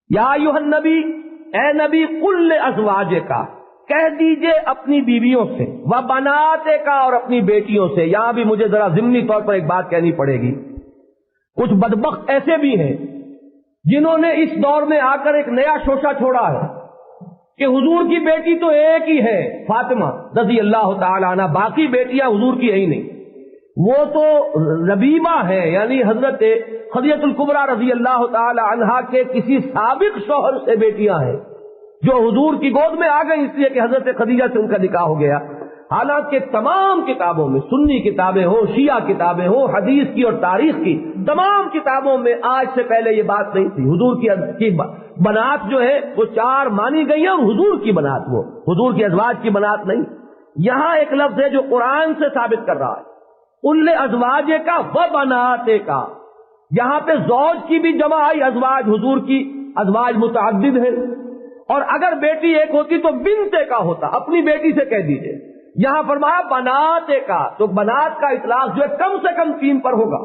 یا ایھا النبی، اے نبی، قل لازواجک، کہہ دیجئے اپنی بیویوں سے، وبناتک، اور اپنی بیٹیوں سے۔ یہاں بھی مجھے ذرا ضمنی طور پر ایک بات کہنی پڑے گی۔ کچھ بدبخت ایسے بھی ہیں جنہوں نے اس دور میں آ کر ایک نیا شوشہ چھوڑا ہے کہ حضور کی بیٹی تو ایک ہی ہے، فاطمہ رضی اللہ تعالی عنہ، باقی بیٹیاں حضور کی ہے ہی نہیں، وہ تو ربیبہ ہے، یعنی حضرت خدیجہ الکبریٰ رضی اللہ تعالی عنہا کے کسی سابق شوہر سے بیٹیاں ہیں جو حضور کی گود میں آ گئی اس لیے کہ حضرت خدیجہ سے ان کا نکاح ہو گیا۔ حالانکہ تمام کتابوں میں، سنی کتابیں ہوں، شیعہ کتابیں ہوں، حدیث کی اور تاریخ کی تمام کتابوں میں آج سے پہلے یہ بات نہیں تھی۔ حضور کی بنات جو ہے وہ 4 مانی گئی ہیں، اور حضور کی بنات، وہ حضور کی ازواج کی بنات نہیں۔ یہاں ایک لفظ ہے جو قرآن سے ثابت کر رہا ہے، قل لازواجک وبناتک، یہاں پہ زوج کی بھی جمع آئی، ازواج، حضور کی ازواج متعدد ہے، اور اگر بیٹی ایک ہوتی تو بنت کا ہوتا، اپنی بیٹی سے کہہ دیجئے۔ یہاں فرمایا بنات کا، تو بنات کا اطلاق جو ہے کم سے کم 3 پر ہوگا۔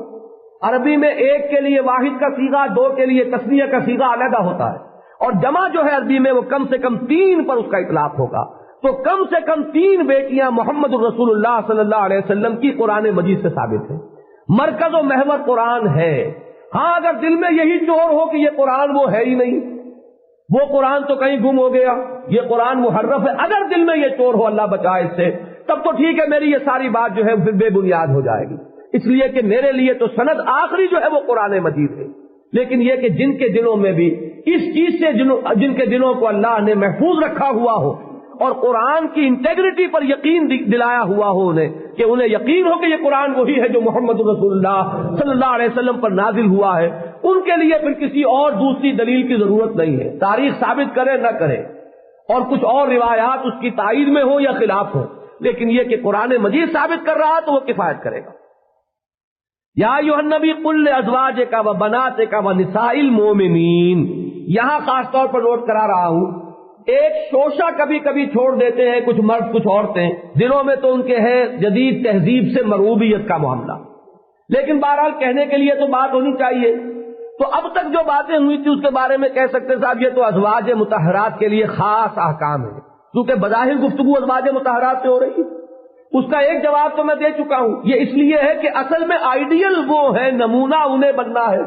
عربی میں ایک کے لیے واحد کا صیغہ، 2 کے لیے تثنیہ کا صیغہ علیحدہ ہوتا ہے، اور جمع جو ہے عربی میں وہ کم سے کم 3 پر اس کا اطلاق ہوگا۔ تو کم سے کم 3 بیٹیاں محمد الرسول اللہ صلی اللہ علیہ وسلم کی قرآن مجید سے ثابت ہے۔ مرکز و محور قرآن ہے۔ ہاں اگر دل میں یہی چور ہو کہ یہ قرآن وہ ہے ہی نہیں، وہ قرآن تو کہیں گم ہو گیا، یہ قرآن محرف ہے، اگر دل میں یہ چور ہو، اللہ بچائے اس سے، تب تو ٹھیک ہے، میری یہ ساری بات جو ہے پھر بے بنیاد ہو جائے گی، اس لیے کہ میرے لیے تو سند آخری جو ہے وہ قرآن مجید ہے۔ لیکن یہ کہ جن کے دلوں میں بھی اس چیز سے جن کے دلوں کو اللہ نے محفوظ رکھا ہوا ہو اور قرآن کی انٹیگریٹی پر یقین دلایا ہوا ہو انہیں، کہ انہیں یقین ہو کہ یہ قرآن وہی ہے جو محمد رسول اللہ صلی اللہ علیہ وسلم پر نازل ہوا ہے، ان کے لیے پھر کسی اور دوسری دلیل کی ضرورت نہیں ہے، تاریخ ثابت کرے نہ کرے، اور کچھ اور روایات اس کی تائید میں ہو یا خلاف ہو، لیکن یہ کہ قرآن مجید ثابت کر رہا تو وہ کفایت کرے گا۔ یا ایھا النبی قل لازواجک وبناتک ونساء المؤمنین، یہاں خاص طور پر نوٹ کرا رہا ہوں، ایک شوشہ کبھی کبھی چھوڑ دیتے ہیں کچھ مرد کچھ عورتیں، دلوں میں تو ان کے ہے جدید تہذیب سے مرغوبیت کا معاملہ، لیکن بہرحال کہنے کے لیے تو بات ہونی چاہیے۔ تو اب تک جو باتیں ہوئی تھی اس کے بارے میں کہہ سکتے صاحب یہ تو ازواج مطہرات کے لیے خاص احکام ہے، کیونکہ بظاہر گفتگو ازواج مطہرات سے ہو رہی ہے۔ اس کا ایک جواب تو میں دے چکا ہوں، یہ اس لیے ہے کہ اصل میں آئیڈیل وہ ہے، نمونہ انہیں بننا ہے،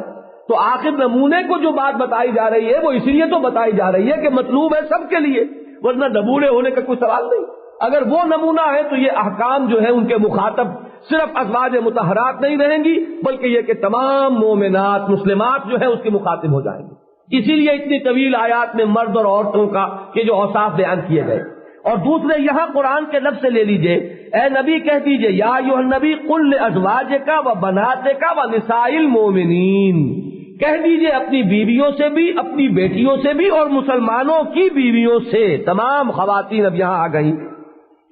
تو آخر نمونے کو جو بات بتائی جا رہی ہے وہ اس لیے تو بتائی جا رہی ہے کہ مطلوب ہے سب کے لیے، ورنہ نمونے ہونے کا کوئی سوال نہیں۔ اگر وہ نمونہ ہے تو یہ احکام جو ہے ان کے مخاطب صرف ازواج مطہرات نہیں رہیں گی، بلکہ یہ کہ تمام مومنات مسلمات جو ہے اس کی مخاطب ہو جائیں گی۔ اسی لیے اتنی طویل آیات میں مرد اور عورتوں کا یہ جو اوصاف بیان کیے گئے۔ اور دوسرے یہاں قرآن کے لفظ سے لے لیجئے، اے نبی کہہ دیجئے، یا ایھا النبی قل لازواجک وبناتک ونساء المؤمنین، کہہ دیجئے اپنی بیویوں سے بھی، اپنی بیٹیوں سے بھی، اور مسلمانوں کی بیویوں سے، تمام خواتین اب یہاں آ گئیں،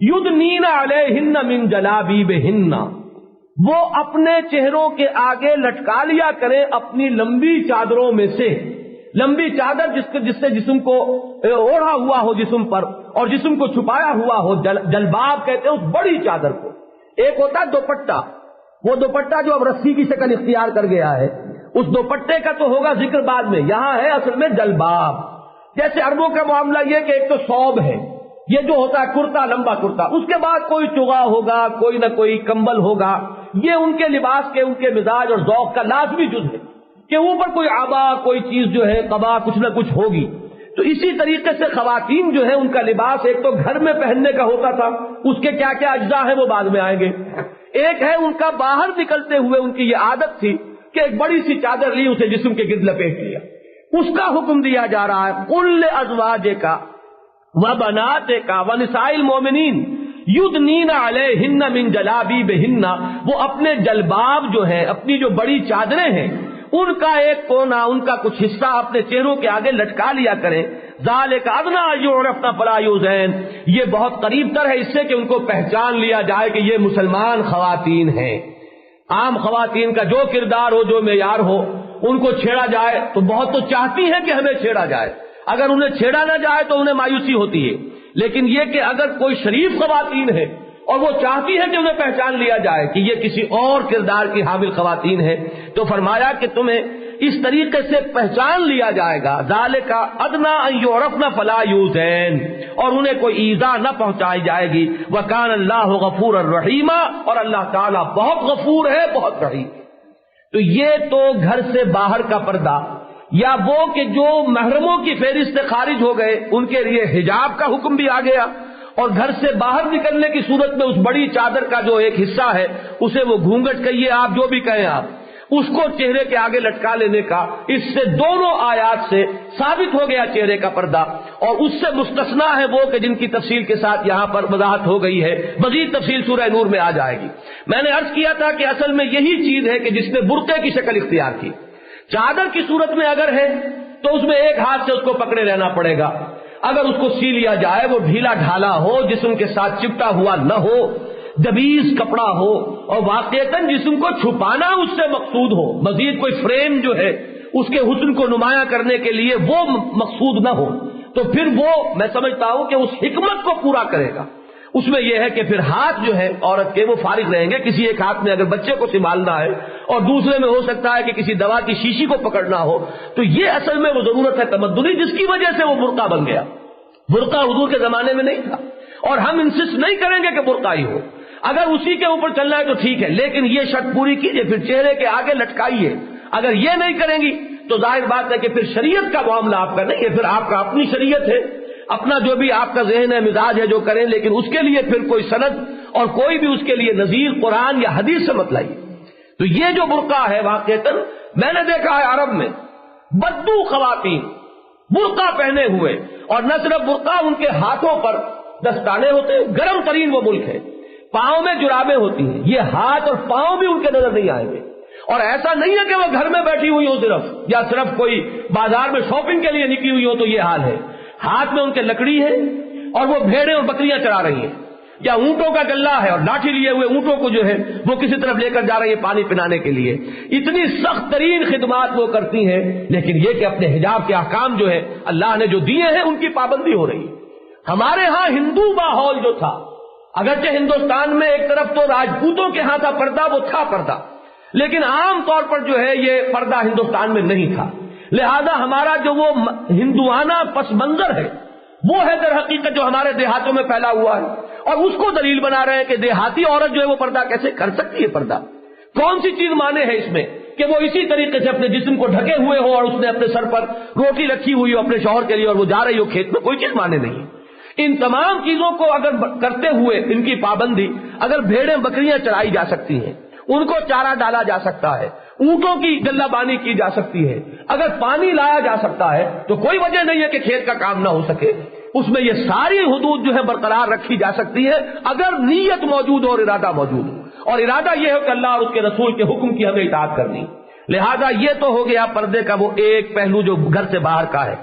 یدنین علیہن من جلابیبہن، وہ اپنے چہروں کے آگے لٹکا لیا کریں اپنی لمبی چادروں میں سے، لمبی چادر جس سے جسم کو اوڑھا ہوا ہو جسم پر اور جسم کو چھپایا ہوا ہو، جلباب کہتے ہیں اس بڑی چادر کو۔ ایک ہوتا ہے دوپٹہ، وہ دوپٹہ جو اب رسی کی شکل اختیار کر گیا ہے، اس دوپٹے کا تو ہوگا ذکر بعد میں، یہاں ہے اصل میں جلباب۔ جیسے عربوں کا معاملہ یہ کہ ایک تو ثوب ہے، یہ جو ہوتا ہے کرتا، لمبا کرتا، اس کے بعد کوئی چغا ہوگا، کوئی نہ کوئی کمبل ہوگا، یہ ان کے لباس کے، ان کے مزاج اور ذوق کا لازمی جز ہے کہ اوپر کوئی آبا، کوئی چیز جو ہے قبا کچھ نہ کچھ ہوگی۔ تو اسی طریقے سے خواتین جو ہے ان کا لباس ایک تو گھر میں پہننے کا ہوتا تھا، اس کے کیا کیا اجزاء ہیں وہ بعد میں آئیں گے، ایک ہے ان کا باہر نکلتے ہوئے ان کی یہ عادت تھی کہ ایک بڑی سی چادر لی، اسے جسم کے گرد لپیٹ لیا، اس کا حکم دیا جا رہا ہے قل لازواجک وبناتک ونساء المؤمنین یدنین علیہن من جلابیبہن، وہ اپنے جلباب جو ہیں، اپنی جو بڑی چادریں ہیں، ان کا ایک کونا، ان کا کچھ حصہ اپنے چہروں کے آگے لٹکا لیا کریں، ذالک ادنیٰ ان یعرفن فلا یؤذین، یہ بہت قریب تر ہے اس سے کہ ان کو پہچان لیا جائے کہ یہ مسلمان خواتین ہیں۔ عام خواتین کا جو کردار ہو، جو معیار ہو، ان کو چھیڑا جائے تو بہت تو چاہتی ہیں کہ ہمیں چھیڑا جائے، اگر انہیں چھیڑا نہ جائے تو انہیں مایوسی ہوتی ہے، لیکن یہ کہ اگر کوئی شریف خواتین ہے اور وہ چاہتی ہے کہ انہیں پہچان لیا جائے کہ یہ کسی اور کردار کی حامل خواتین ہے، تو فرمایا کہ تمہیں اس طریقے سے پہچان لیا جائے گا، ذالک ادنی ان یعرفن فلا یؤذین، اور انہیں کوئی ایذا نہ پہنچائی جائے گی، وکان اللہ غفور الرحیم، اور اللہ تعالیٰ بہت غفور ہے، بہت رحیم۔ تو یہ تو گھر سے باہر کا پردہ، یا وہ کہ جو محرموں کی فہرست سے خارج ہو گئے ان کے لیے حجاب کا حکم بھی آ گیا، اور گھر سے باہر نکلنے کی صورت میں اس بڑی چادر کا جو ایک حصہ ہے اسے وہ گھونگھٹ کہیے آپ، جو بھی کہیں آپ، اس کو چہرے کے آگے لٹکا لینے کا، اس سے دونوں آیات سے ثابت ہو گیا چہرے کا پردہ۔ اور اس سے مستثنا ہے وہ کہ جن کی تفصیل کے ساتھ یہاں پر وضاحت ہو گئی ہے، مزید تفصیل سورہ نور میں آ جائے گی۔ میں نے عرض کیا تھا کہ اصل میں یہی چیز ہے کہ جس نے برقعے کی شکل اختیار کی، چادر کی صورت میں اگر ہے تو اس میں ایک ہاتھ سے اس کو پکڑے رہنا پڑے گا، اگر اس کو سی لیا جائے وہ ڈھیلا ڈھالا ہو، جسم کے ساتھ چپٹا ہوا نہ ہو، دبیز کپڑا ہو، اور واقعتاً جسم کو چھپانا اس سے مقصود ہو، مزید کوئی فریم جو ہے اس کے حسن کو نمایاں کرنے کے لیے وہ مقصود نہ ہو، تو پھر وہ میں سمجھتا ہوں کہ اس حکمت کو پورا کرے گا۔ اس میں یہ ہے کہ پھر ہاتھ جو ہے عورت کے وہ فارغ رہیں گے، کسی ایک ہاتھ میں اگر بچے کو سنبھالنا ہے اور دوسرے میں ہو سکتا ہے کہ کسی دوا کی شیشی کو پکڑنا ہو، تو یہ اصل میں وہ ضرورت ہے تمدنی، جس کی وجہ سے وہ برقع بن گیا۔ برقع حضور کے زمانے میں نہیں تھا، اور ہم انسسٹ نہیں کریں گے کہ برقع ہی ہو، اگر اسی کے اوپر چلنا ہے تو ٹھیک ہے، لیکن یہ شرط پوری کیجئے، پھر چہرے کے آگے لٹکائیے۔ اگر یہ نہیں کریں گی تو ظاہر بات ہے کہ پھر شریعت کا معاملہ آپ کا نہیں ہے، پھر آپ کا اپنی شریعت ہے، اپنا جو بھی آپ کا ذہن ہے، مزاج ہے، جو کریں، لیکن اس کے لیے پھر کوئی سند اور کوئی بھی اس کے لیے نظیر قرآن یا حدیث سے مت لائیے۔ تو یہ جو برقع ہے واقعتاً میں نے دیکھا ہے عرب میں بدو خواتین برقع پہنے ہوئے، اور نہ صرف برقع، ان کے ہاتھوں پر دستانے ہوتے ہیں، گرم ترین وہ ملک ہے، پاؤں میں جرابیں ہوتی ہیں، یہ ہاتھ اور پاؤں بھی ان کے نظر نہیں آئیں گے۔ اور ایسا نہیں ہے کہ وہ گھر میں بیٹھی ہوئی ہو صرف، یا صرف کوئی بازار میں شاپنگ کے لیے نکلی ہوئی ہو تو یہ حال ہے، ہاتھ میں ان کے لکڑی ہے اور وہ بھیڑیں اور بکریاں چرا رہی ہیں، یا اونٹوں کا گلہ ہے اور لاٹھی لیے ہوئے اونٹوں کو جو ہے وہ کسی طرف لے کر جا رہی ہے پانی پلانے کے لیے۔ اتنی سخت ترین خدمات وہ کرتی ہیں، لیکن یہ کہ اپنے حجاب کے احکام جو ہے اللہ نے جو دیے ہیں ان کی پابندی ہو رہی ہے۔ ہمارے ہاں ہندو ماحول جو تھا، اگرچہ ہندوستان میں ایک طرف تو راجپوتوں کے ہاں تھا پردہ، وہ تھا پردہ، لیکن عام طور پر جو ہے یہ پردہ ہندوستان میں نہیں تھا، لہذا ہمارا جو وہ ہندوانہ پس منظر ہے وہ ہے در حقیقت جو ہمارے دیہاتوں میں پھیلا ہوا ہے، اور اس کو دلیل بنا رہے ہیں کہ دیہاتی عورت جو ہے وہ پردہ کیسے کر سکتی ہے۔ پردہ کون سی چیز مانے ہے اس میں کہ وہ اسی طریقے سے اپنے جسم کو ڈھکے ہوئے ہو اور اس نے اپنے سر پر روٹی رکھی ہوئی ہو اپنے شوہر کے لیے اور وہ جا رہی ہو کھیت میں، کوئی چیز مانے نہیں۔ ان تمام چیزوں کو اگر کرتے ہوئے ان کی پابندی، اگر بھیڑیں بکریاں چرائی جا سکتی ہیں، ان کو چارہ ڈالا جا سکتا ہے، اونٹوں کی گلہ بانی کی جا سکتی ہے، اگر پانی لایا جا سکتا ہے، تو کوئی وجہ نہیں ہے کہ کھیت کا کام نہ ہو سکے۔ اس میں یہ ساری حدود جو ہے برقرار رکھی جا سکتی ہے اگر نیت موجود ہو اور ارادہ موجود ہو، اور ارادہ یہ ہو کہ اللہ اور اس کے رسول کے حکم کی ہمیں اطاعت کرنی۔ لہذا یہ تو ہو گیا پردے کا وہ ایک پہلو جو گھر سے باہر کا ہے۔